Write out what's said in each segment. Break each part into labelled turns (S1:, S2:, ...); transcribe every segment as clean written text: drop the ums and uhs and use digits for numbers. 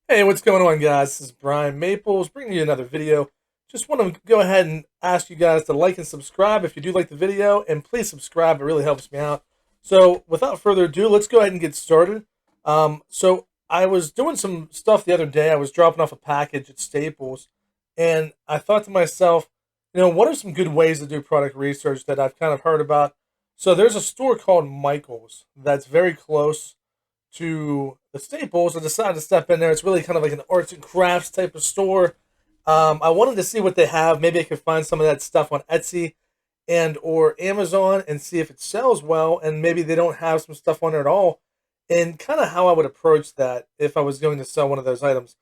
S1: Hey, what's going on, guys? This is Brian Maples bringing you another video. Just want to go ahead and ask you guys to like and subscribe if you do like the video, and please subscribe. It really helps me out. So, without further ado, let's go ahead and get started. So I was doing some stuff the other day. I was dropping off a package at Staples, and I thought to myself, what are some good ways to do product research that I've kind of heard about? So, there's a store called Michael's that's very close to the Staples. I decided to step in there. It's really kind of like an arts and crafts type of store. I wanted to see what they have. Maybe I could find some of that stuff on Etsy and or Amazon and see if it sells well. And maybe they don't have some stuff on there at all. And kind of how I would approach that if I was going to sell one of those items.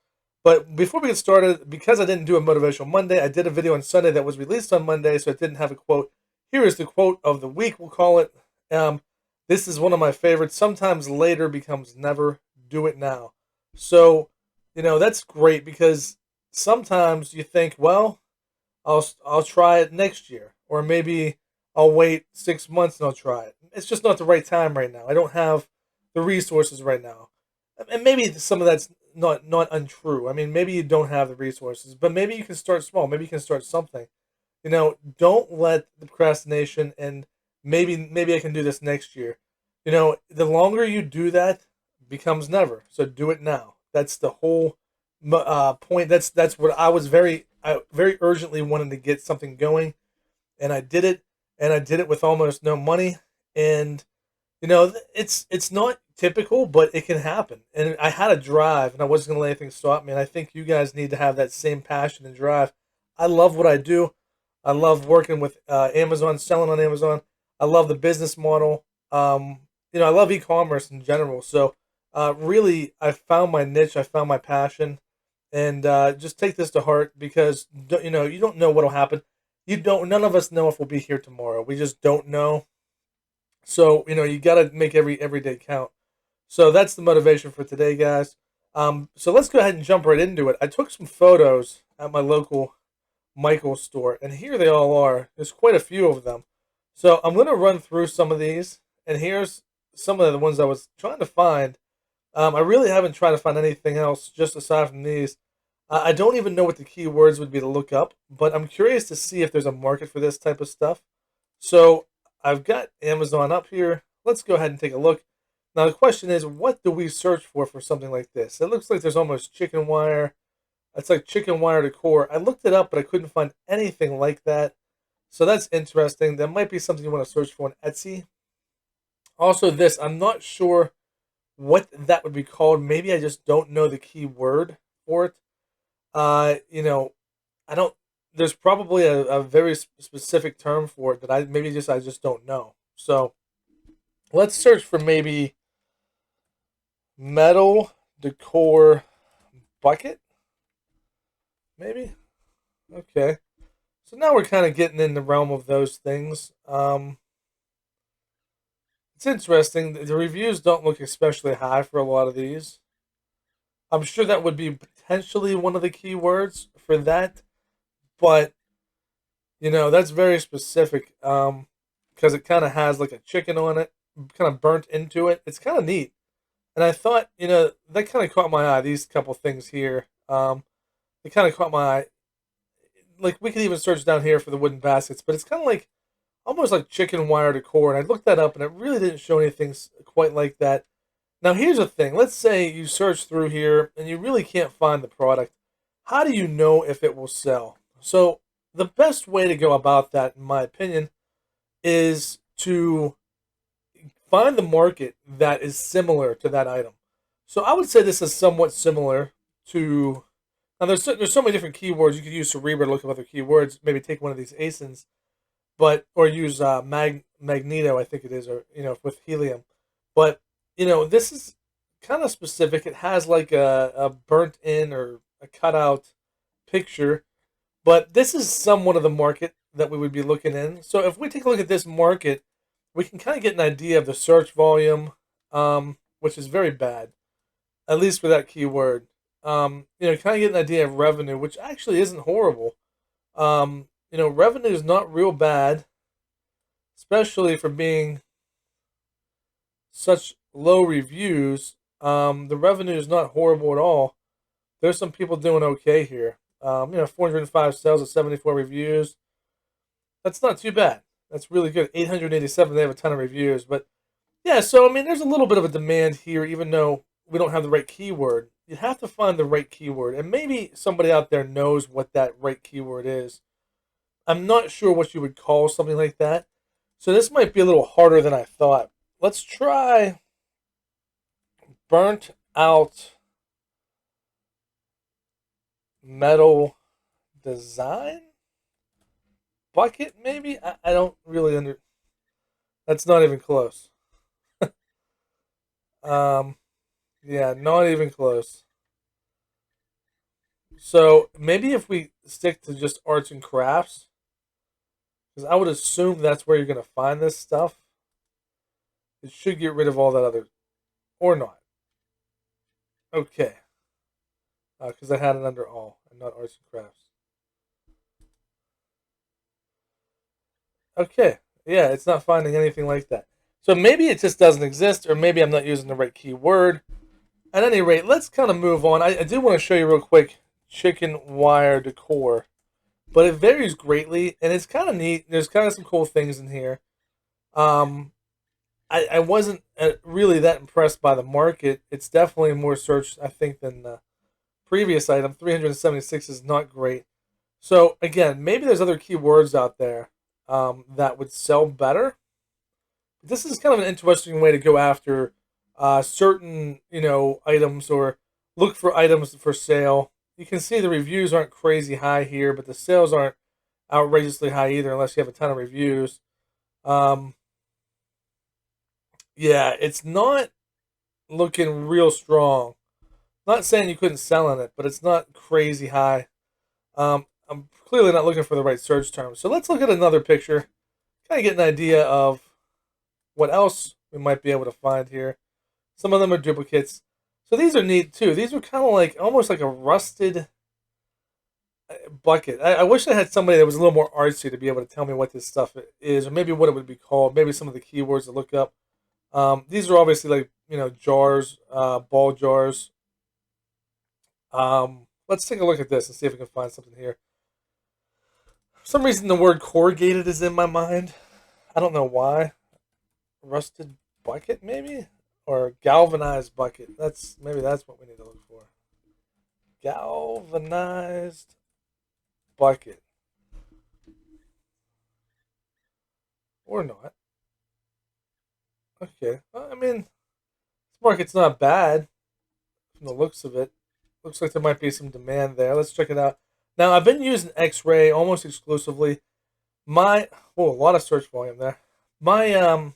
S1: But before we get started, because I didn't do a motivational Monday, I did a video on Sunday that was released on Monday, so it didn't have a quote. Here is the quote of the week, we'll call it. This is one of my favorites. Sometimes later becomes never. Do it now. So, that's great because sometimes you think, well, I'll try it next year, or maybe I'll wait 6 months and I'll try it. It's just not the right time right now. I don't have the resources right now, and maybe some of that's not untrue. I mean, maybe you don't have the resources, but maybe you can start small. Maybe you can start something. Don't let the procrastination and maybe I can do this next year. The longer you do that becomes never. So do it now. That's the whole point. That's what I very urgently wanted to get something going, and I did it, and I did it with almost no money. And it's not typical, but it can happen. And I had a drive, and I wasn't gonna let anything stop me. And I think you guys need to have that same passion and drive. I love what I do. I love working with Amazon, selling on Amazon. I love the business model. I love e-commerce in general. So, really, I found my niche. I found my passion, and just take this to heart because you don't know what'll happen. You don't. None of us know if we'll be here tomorrow. We just don't know. So you got to make every day count. So that's the motivation for today, guys. So let's go ahead and jump right into it. I took some photos at my local Michael's store, and here they all are. There's quite a few of them. So I'm going to run through some of these, and here's some of the ones I was trying to find. I really haven't tried to find anything else just aside from these. I don't even know what the keywords would be to look up, but I'm curious to see if there's a market for this type of stuff. So I've got Amazon up here. Let's go ahead and take a look. Now the question is, what do we search for something like this? It looks like there's almost chicken wire. It's like chicken wire decor. I looked it up, but I couldn't find anything like that. So that's interesting. That might be something you want to search for on Etsy. Also, this, I'm not sure what that would be called. Maybe I just don't know the key word for it. Uh, you know, I don't. There's probably a very specific term for it that I just don't know. So let's search for maybe metal decor bucket. Maybe. Okay. So now we're kind of getting in the realm of those things. It's interesting. The reviews don't look especially high for a lot of these. I'm sure that would be potentially one of the keywords for that, but that's very specific. Because it kind of has like a chicken on it, kind of burnt into it. It's kind of neat, and I thought that kind of caught my eye. These couple things here, it kind of caught my eye. Like we could even search down here for the wooden baskets, but it's kind of like almost like chicken wire decor. And I looked that up, and it really didn't show anything quite like that. Now here's the thing. Let's say you search through here and you really can't find the product. How do you know if it will sell? So the best way to go about that, in my opinion, is to find the market that is similar to that item. So I would say this is somewhat similar to. Now there's so many different keywords you could use Cerebra to look up other keywords. Maybe take one of these ASINs, but or use Magneto, I think it is, or with helium. But this is kind of specific. It has like a burnt in or a cutout picture, but this is somewhat of the market that we would be looking in. So if we take a look at this market, we can kind of get an idea of the search volume, which is very bad, at least for that keyword. Kind of get an idea of revenue, which actually isn't horrible. Revenue is not real bad, especially for being such low reviews. The revenue is not horrible at all. There's some people doing okay here. 405 sales with 74 reviews. That's not too bad. That's really good. 887. They have a ton of reviews, but yeah. So I mean, there's a little bit of a demand here, even though we don't have the right keyword. You have to find the right keyword, and maybe somebody out there knows what that right keyword is. I'm not sure what you would call something like that. So this might be a little harder than I thought. Let's try burnt out metal design bucket, maybe. I don't really under. That's not even close. Um, yeah, not even close. So maybe if we stick to just arts and crafts, because I would assume that's where you're gonna find this stuff. It should get rid of all that other, or not. Okay, because I had it under all and not arts and crafts. Okay, yeah, it's not finding anything like that. So maybe it just doesn't exist, or maybe I'm not using the right keyword. At any rate, let's kind of move on. I do want to show you real quick chicken wire decor, but it varies greatly, and it's kind of neat. There's kind of some cool things in here. Um, I wasn't really that impressed by the market. It's definitely more searched, I think, than the previous item. 376 is not great. So again, maybe there's other keywords out there that would sell better. This is kind of an interesting way to go after certain, items, or look for items for sale. You can see the reviews aren't crazy high here, but the sales aren't outrageously high either, unless you have a ton of reviews. Um, yeah, it's not looking real strong. Not saying you couldn't sell in it, but it's not crazy high. I'm clearly not looking for the right search term. So let's look at another picture, kind of get an idea of what else we might be able to find here. Some of them are duplicates. So these are neat too. These are kind of like almost like a rusted bucket. I wish I had somebody that was a little more artsy to be able to tell me what this stuff is, or maybe what it would be called. Maybe some of the keywords to look up. These are obviously like jars, ball jars. Let's take a look at this and see if we can find something here. For some reason, the word corrugated is in my mind. I don't know why. Rusted bucket, maybe, or galvanized bucket. That's what we need to look for. Galvanized bucket, or not. Okay. Well, I mean, this market's not bad from the looks of it. Looks like there might be some demand there. Let's check it out. Now, I've been using X-ray almost exclusively. A lot of search volume there. My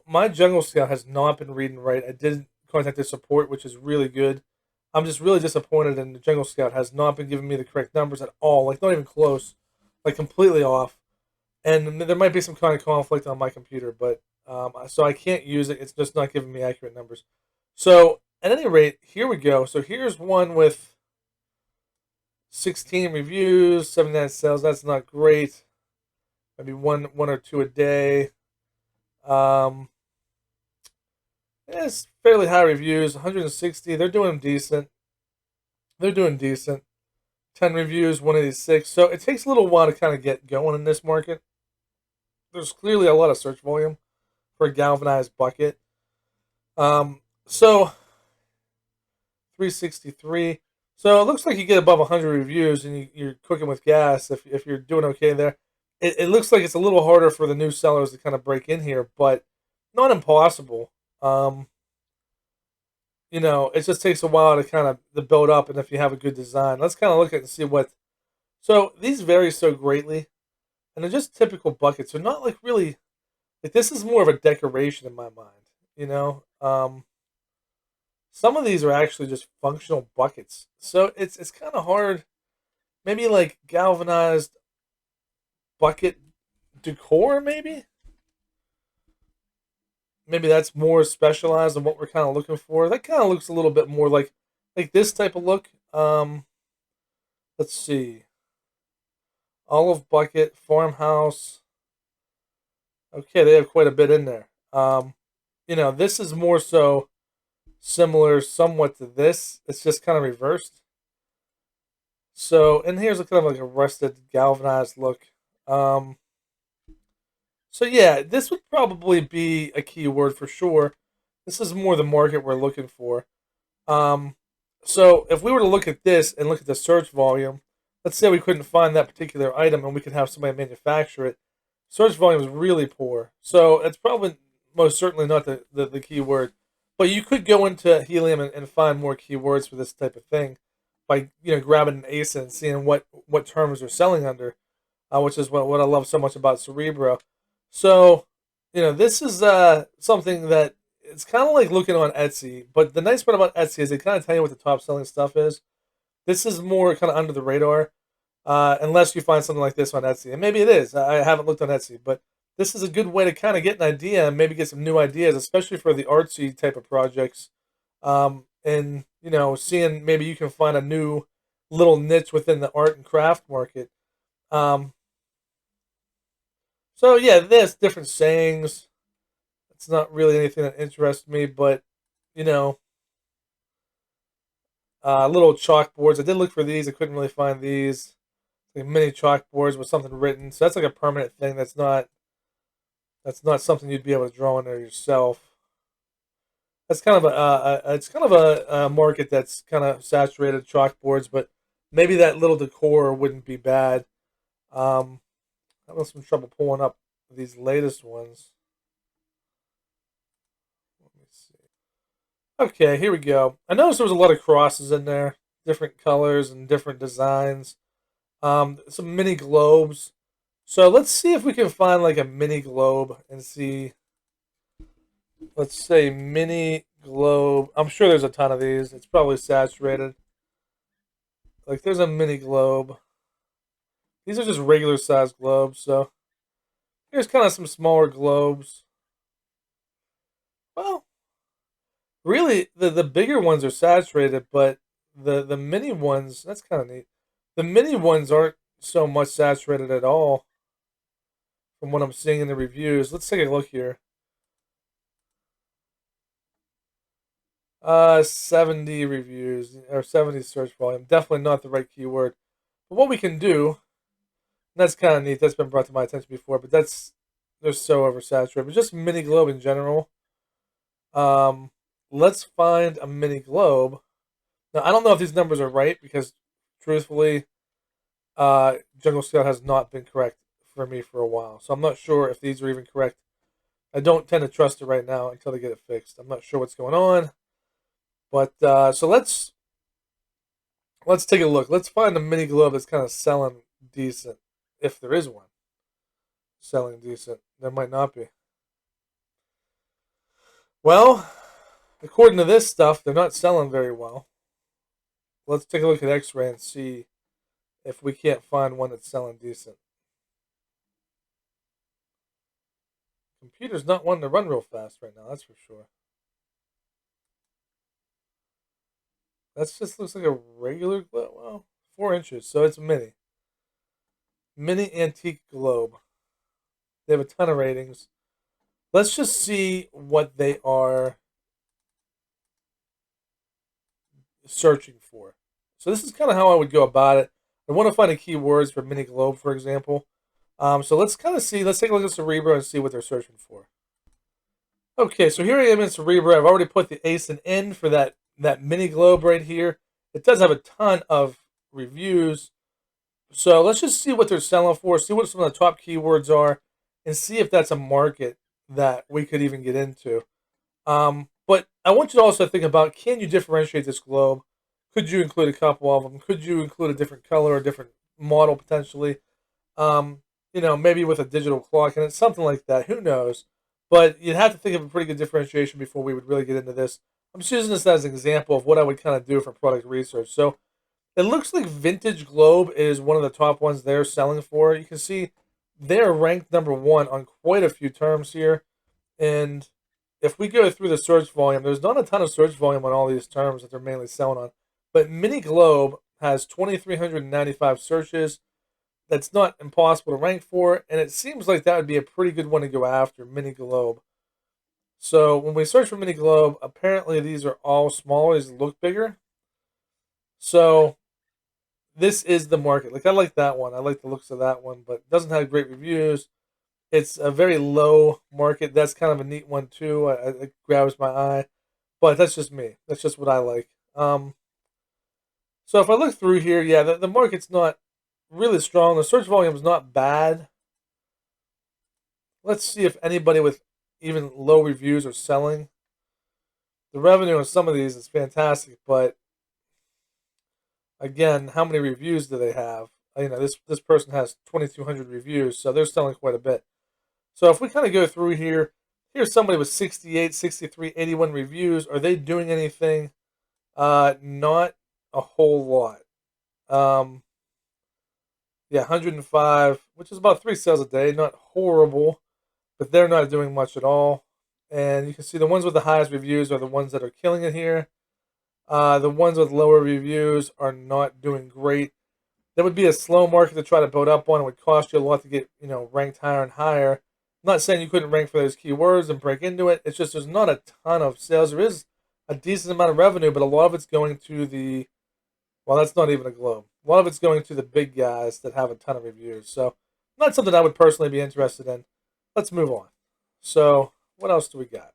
S1: my Jungle Scout has not been reading right. I did contact their support, which is really good. I'm just really disappointed, and the Jungle Scout has not been giving me the correct numbers at all. Like, not even close. Like, completely off. And there might be some kind of conflict on my computer, but so I can't use it. It's just not giving me accurate numbers. So, at any rate, here we go. So here's one with 16 reviews, 79 sales. That's not great. Maybe one or two a day. Um, it's fairly high reviews, 160. They're doing decent. They're doing decent. 10 reviews, 186. So it takes a little while to kind of get going in this market. There's clearly a lot of search volume for a galvanized bucket. So 363. So it looks like you get above 100 reviews and you're cooking with gas if you're doing okay there. It looks like it's a little harder for the new sellers to kind of break in here, but not impossible. Um, it just takes a while to kind of to build up, and if you have a good design, let's kind of look at and see what. So these vary so greatly, and they're just typical buckets. They're not like really like this is more of a decoration in my mind. Some of these are actually just functional buckets, so it's kind of hard. Maybe like galvanized bucket decor, maybe that's more specialized than what we're kind of looking for. That kind of looks a little bit more like this type of look. Let's see, olive bucket, farmhouse. Okay, they have quite a bit in there. This is more so. similar somewhat to this. It's just kind of reversed. So, and here's a kind of like a rusted, galvanized look. Um, so yeah, this would probably be a keyword for sure. This is more the market we're looking for. Um, so if we were to look at this and look at the search volume, let's say we couldn't find that particular item and we could have somebody manufacture it. Search volume is really poor. So it's probably most certainly not the keyword. But you could go into Helium and find more keywords for this type of thing by grabbing an ASIN and seeing what terms they're selling under, which is what I love so much about Cerebro. So, this is something that it's kind of like looking on Etsy, but the nice part about Etsy is they kind of tell you what the top selling stuff is. This is more kind of under the radar, unless you find something like this on Etsy, and maybe it is. I haven't looked on Etsy, but this is a good way to kind of get an idea and maybe get some new ideas, especially for the artsy type of projects. And seeing maybe you can find a new little niche within the art and craft market. Um, so yeah, there's different sayings. It's not really anything that interests me, but you know, little chalkboards. I did look for these. I couldn't really find these. Like mini chalkboards with something written. So that's like a permanent thing. That's not something you'd be able to draw on there yourself. That's kind of it's kind of a market that's kind of saturated chalkboards, but maybe that little decor wouldn't be bad. Um, I'm having some trouble pulling up these latest ones. Let me see. Okay, here we go. I noticed there was a lot of crosses in there, different colors and different designs. Some mini globes. So let's see if we can find like a mini globe and see. Let's say mini globe. I'm sure there's a ton of these. It's probably saturated. Like there's a mini globe. These are just regular sized globes. So here's kind of some smaller globes. Well, really, the bigger ones are saturated, but the mini ones, that's kind of neat. The mini ones aren't so much saturated at all from what I'm seeing in the reviews. Let's take a look here. 70 reviews or 70 search volume. Definitely not the right keyword. But what we can do, and that's kind of neat. That's been brought to my attention before, but they're so oversaturated. But just mini globe in general. Um, let's find a mini globe. Now I don't know if these numbers are right because, truthfully, Jungle Scout has not been correct for me for a while, so I'm not sure if these are even correct. I don't tend to trust it right now until they get it fixed. I'm not sure what's going on, but so let's take a look. Let's find a mini globe that's kind of selling decent, if there is one selling decent. There might not be. Well, according to this stuff, they're not selling very well. Let's take a look at X-Ray and see if we can't find one that's selling decent. Computer's not one to run real fast right now, that's for sure. That just looks like a regular globe. Well, 4 inches, so it's mini. Mini antique globe. They have a ton of ratings. Let's just see what they are searching for. So this is kind of how I would go about it. I want to find the keywords for mini globe, for example. So let's kind of see. Let's take a look at Cerebro and see what they're searching for. Okay, so here I am in Cerebro. I've already put the ASIN in for that mini globe right here. It does have a ton of reviews. So let's just see what they're selling for, see what some of the top keywords are, and see if that's a market that we could even get into. But I want you to also think about, can you differentiate this globe? Could you include a couple of them? Could you include a different color, a different model potentially? Maybe with a digital clock in it, something like that. Who knows? But you'd have to think of a pretty good differentiation before we would really get into this. I'm just using this as an example of what I would kind of do for product research. So it looks like Vintage Globe is one of the top ones they're selling for. You can see they're ranked #1 on quite a few terms here. And if we go through the search volume, there's not a ton of search volume on all these terms that they're mainly selling on. But Mini Globe has 2,395 searches. That's not impossible to rank for, and it seems like that would be a pretty good one to go after, Mini Globe. So when we search for mini globe, apparently these are all smaller. These look bigger. So this is the market. Like I like that one. I like the looks of that one, but it doesn't have great reviews. It's a very low market. That's kind of a neat one too. It grabs my eye, but that's just me. That's just what I like. So if I look through here, yeah, the market's not really strong. The search volume is not bad. Let's see if anybody with even low reviews are selling. The revenue on some of these is fantastic, but again, how many reviews do they have? This person has 2,200 reviews, so they're selling quite a bit. So if we kind of go through here, here's somebody with 68, 63, 81 reviews. Are they doing anything? Not a whole lot. Yeah, 105, which is about 3 sales a day. Not horrible, but they're not doing much at all. And you can see the ones with the highest reviews are the ones that are killing it here. The ones with lower reviews are not doing great. That would be a slow market to try to build up on. It would cost you a lot to get, ranked higher and higher. I'm not saying you couldn't rank for those keywords and break into it. It's just there's not a ton of sales. There is a decent amount of revenue, but a lot of it's going to well, that's not even a globe. A lot of it's going to the big guys that have a ton of reviews. So not something I would personally be interested in. Let's move on. So what else do we got?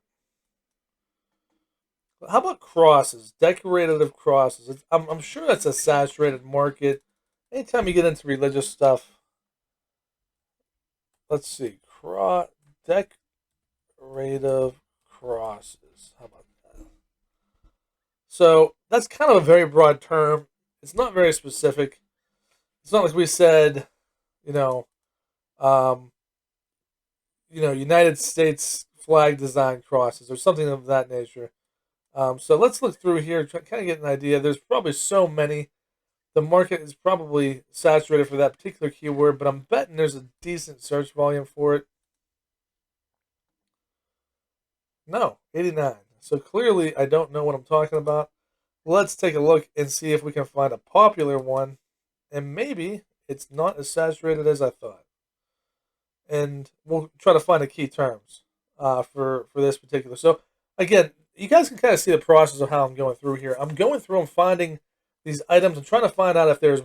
S1: How about crosses? Decorative crosses. I'm sure that's a saturated market. Anytime you get into religious stuff, let's see. Decorative crosses. How about that? So that's kind of a very broad term. It's not very specific. It's not like we said, you know, um, United States flag design crosses or something of that nature. So let's look through here, kind of get an idea. There's probably so many. The market is probably saturated for that particular keyword, but I'm betting there's a decent search volume for it. No, 89. So clearly I don't know what I'm talking about. Let's take a look and see if we can find a popular one, and maybe it's not as saturated as I thought. And we'll try to find the key terms for this particular. So again, you guys can kind of see the process of how I'm going through here. I'm going through and finding these items. I'm trying to find out if there's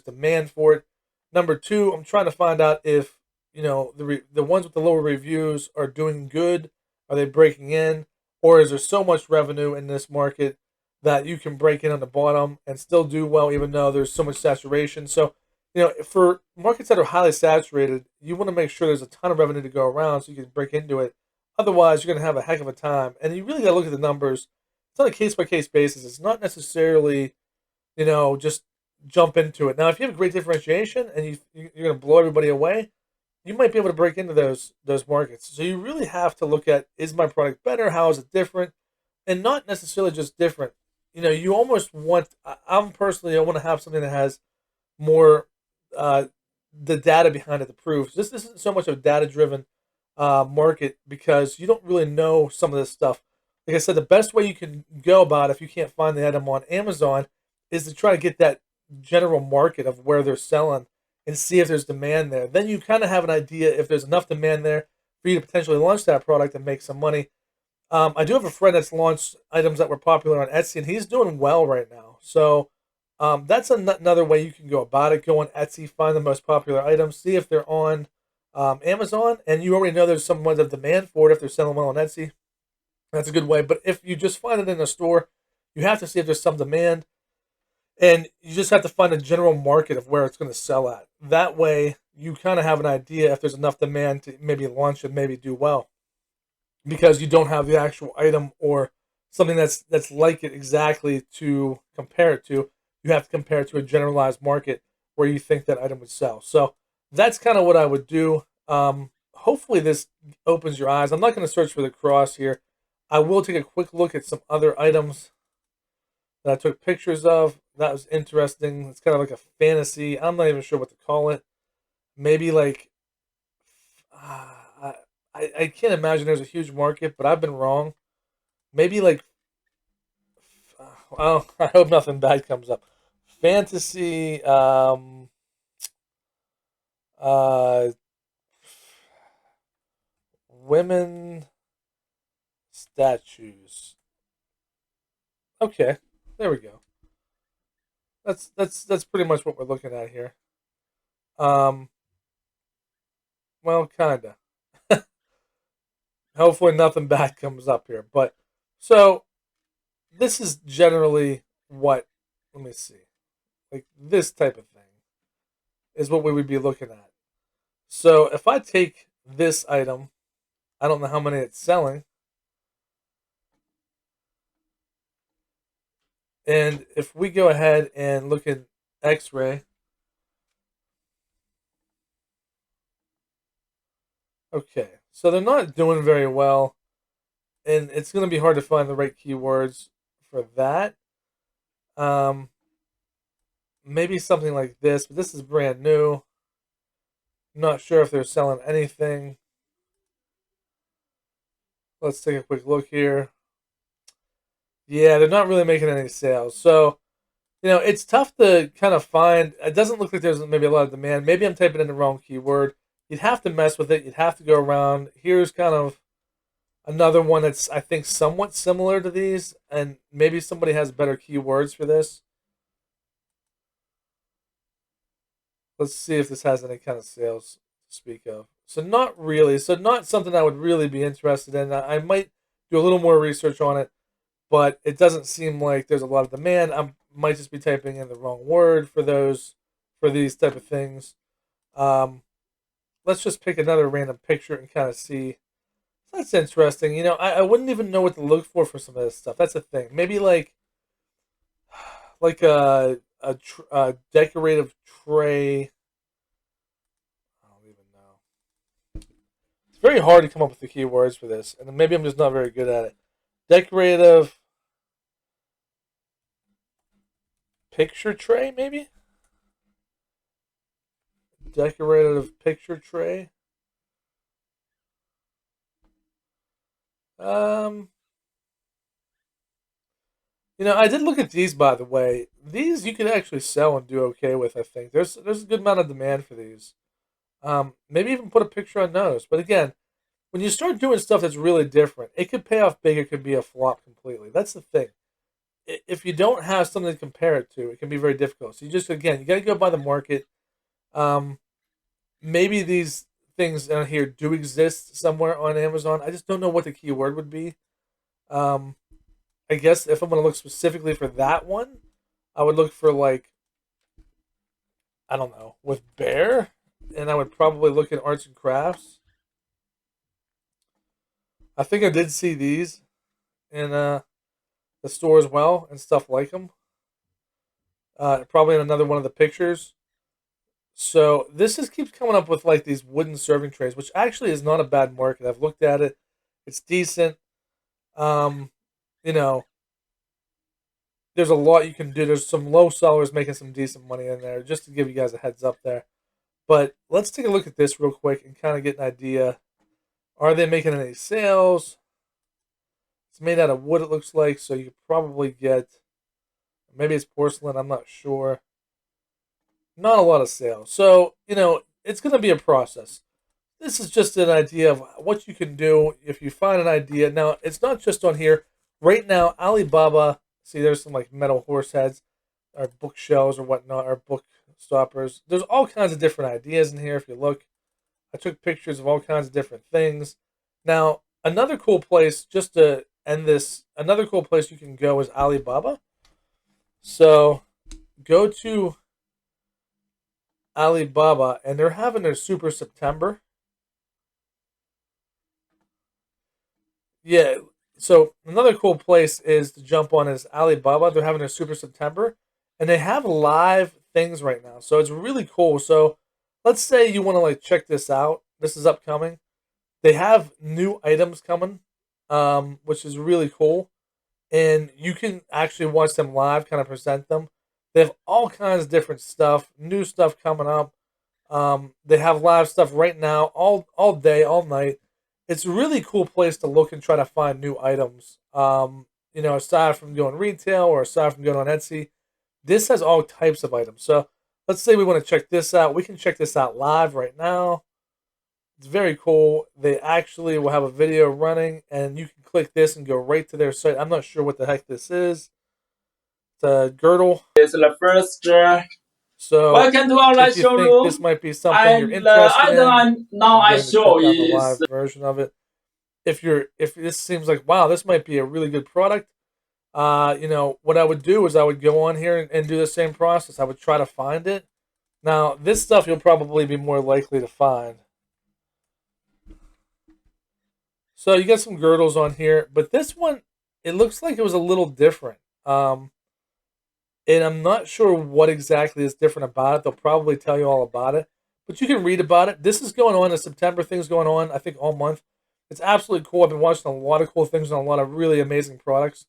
S1: demand for it. Number two, I'm trying to find out if the ones with the lower reviews are doing good. Are they breaking in, or is there so much revenue in this market that you can break in on the bottom and still do well, even though there's so much saturation? So for markets that are highly saturated, you want to make sure there's a ton of revenue to go around so you can break into it. Otherwise, you're going to have a heck of a time. And you really got to look at the numbers. It's on a case by case basis. It's not necessarily, just jump into it. Now, if you have a great differentiation and you're going to blow everybody away, you might be able to break into those markets. So you really have to look at, is my product better? How is it different? And not necessarily just different. You almost want. I'm personally, I want to have something that has more uh, the data behind it, the proofs. This isn't so much of a data-driven market because you don't really know some of this stuff. Like I said, the best way you can go about it if you can't find the item on Amazon is to try to get that general market of where they're selling and see if there's demand there. Then you kind of have an idea if there's enough demand there for you to potentially launch that product and make some money. I do have a friend that's launched items that were popular on Etsy, and he's doing well right now. So that's another way you can go about it. Go on Etsy, find the most popular items, see if they're on Amazon, and you already know there's some ones of demand for it if they're selling well on Etsy. That's a good way. But if you just find it in a store, you have to see if there's some demand, and you just have to find a general market of where it's going to sell at. That way, you kind of have an idea if there's enough demand to maybe launch and maybe do well, because you don't have the actual item or something that's like it exactly to compare it to. You have to compare it to a generalized market where you think that item would sell. So that's kind of what I would do. Hopefully this opens your eyes. I'm not going to search for the cross here. I will take a quick look at some other items that I took pictures of. That was interesting. It's kind of like a fantasy. I'm not even sure what to call it. Maybe like uh, I can't imagine there's a huge market, but I've been wrong. Maybe like, well, I hope nothing bad comes up. Fantasy, uh, women statues. Okay, there we go. That's pretty much what we're looking at here. Um, well, kinda. Hopefully, nothing bad comes up here. But so this is generally what. Let me see. Like this type of thing is what we would be looking at. So if I take this item, I don't know how many it's selling, and if we go ahead and look at X-ray, okay, so they're not doing very well, and it's going to be hard to find the right keywords for that. Um, Maybe something like this, but this is brand new. I'm not sure if they're selling anything. Let's take a quick look here. Yeah, they're not really making any sales. So, it's tough to kind of find. It doesn't look like there's maybe a lot of demand. Maybe I'm typing in the wrong keyword. You'd have to mess with it. You'd have to go around. Here's kind of another one that's, I think, somewhat similar to these, and maybe somebody has better keywords for this. Let's see if this has any kind of sales to speak of. So not really. So not something I would really be interested in. I might do a little more research on it, but it doesn't seem like there's a lot of demand. I might just be typing in the wrong word for these type of things. Um, let's just pick another random picture and kind of see. That's interesting. I wouldn't even know what to look for some of this stuff. That's a thing. Maybe like a decorative tray. I don't even know. It's very hard to come up with the keywords for this, and maybe I'm just not very good at it. Decorative picture tray, maybe? Decorative picture tray. Um, I did look at these, by the way. These you could actually sell and do okay with. I think there's a good amount of demand for these. Maybe even put a picture on those. But again, when you start doing stuff that's really different, it could pay off big. It could be a flop completely. That's the thing. If you don't have something to compare it to, it can be very difficult. So you got to go by the market. Um, Maybe these things down here do exist somewhere on Amazon. I just don't know what the keyword would be. Um, I guess if I'm going to look specifically for that one, I would look for I don't know, with bear, and I would probably look at arts and crafts. I think I did see these in the store as well and stuff like them. Probably in another one of the pictures. So this just keeps coming up with these wooden serving trays, which actually is not a bad market. I've looked at it; it's decent. Um, you know, there's a lot you can do. There's some low sellers making some decent money in there. Just to give you guys a heads up there. But let's take a look at this real quick and kind of get an idea. Are they making any sales? It's made out of wood, it looks like, so you could probably get, maybe it's porcelain, I'm not sure. Not a lot of sales. So, it's going to be a process. This is just an idea of what you can do if you find an idea. Now, it's not just on here. Right now, Alibaba, see, there's some metal horse heads, or bookshelves or whatnot, or book stoppers. There's all kinds of different ideas in here if you look. I took pictures of all kinds of different things. Now, another cool place, just to end this, another cool place you can go is Alibaba. So, go to Alibaba, and they're having their Super September. Yeah, so another cool place is to jump on is Alibaba. They're having their Super September, and they have live things right now. So it's really cool. So let's say you want to check this out. This is upcoming. They have new items coming, which is really cool. And you can actually watch them live, kind of present them. They have all kinds of different stuff, new stuff coming up. They have live stuff right now, all day, all night. It's a really cool place to look and try to find new items. Aside from going retail or aside from going on Etsy, this has all types of items. So let's say we want to check this out. We can check this out live right now. It's very cool. They actually will have a video running, and you can click this and go right to their site. I'm not sure what the heck this is. It's a girdle.
S2: It's the first.
S1: So
S2: Welcome to our
S1: if you think this
S2: showroom.
S1: might be something you're interested
S2: I
S1: in,
S2: now
S1: I'm
S2: I
S1: going to
S2: show
S1: check out the
S2: is
S1: live version of it. If this seems like, wow, this might be a really good product, you know, what I would do is I would go on here and do the same process. I would try to find it. Now, this stuff you'll probably be more likely to find. So you got some girdles on here, but this one, it looks like it was a little different. And I'm not sure what exactly is different about it. They'll probably tell you all about it, but you can read about it. This is going on in September. Things going on, I think, all month. It's absolutely cool. I've been watching a lot of cool things on a lot of really amazing products.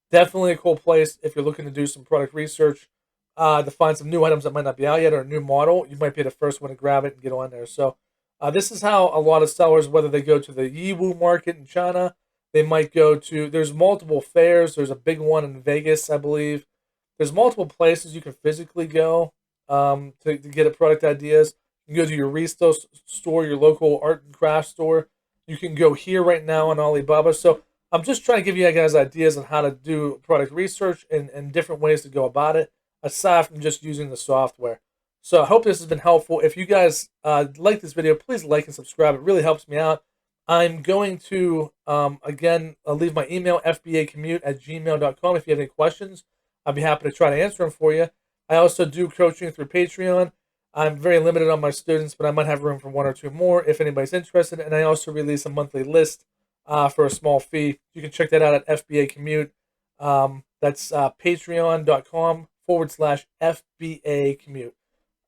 S1: Definitely a cool place if you're looking to do some product research, to find some new items that might not be out yet or a new model. You might be the first one to grab it and get on there. So this is how a lot of sellers, whether they go to the Yiwu market in China, they might go to, there's multiple fairs. There's a big one in Vegas, I believe. There's multiple places you can physically go to get at product ideas. You can go to your Resto store, your local art and craft store. You can go here right now on Alibaba. So I'm just trying to give you guys ideas on how to do product research and different ways to go about it, aside from just using the software. So I hope this has been helpful. If you guys like this video, please like and subscribe. It really helps me out. I'm going to, again, leave my email, fbacommute@gmail.com. If you have any questions, I'd be happy to try to answer them for you. I also do coaching through Patreon. I'm very limited on my students, but I might have room for one or two more if anybody's interested. And I also release a monthly list for a small fee. You can check that out at FBA Commute. That's patreon.com/FBA Commute.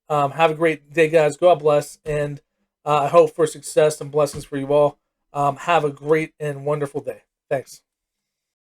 S1: Have a great day, guys. God bless. And I hope for success and blessings for you all. Have a great and wonderful day. Thanks.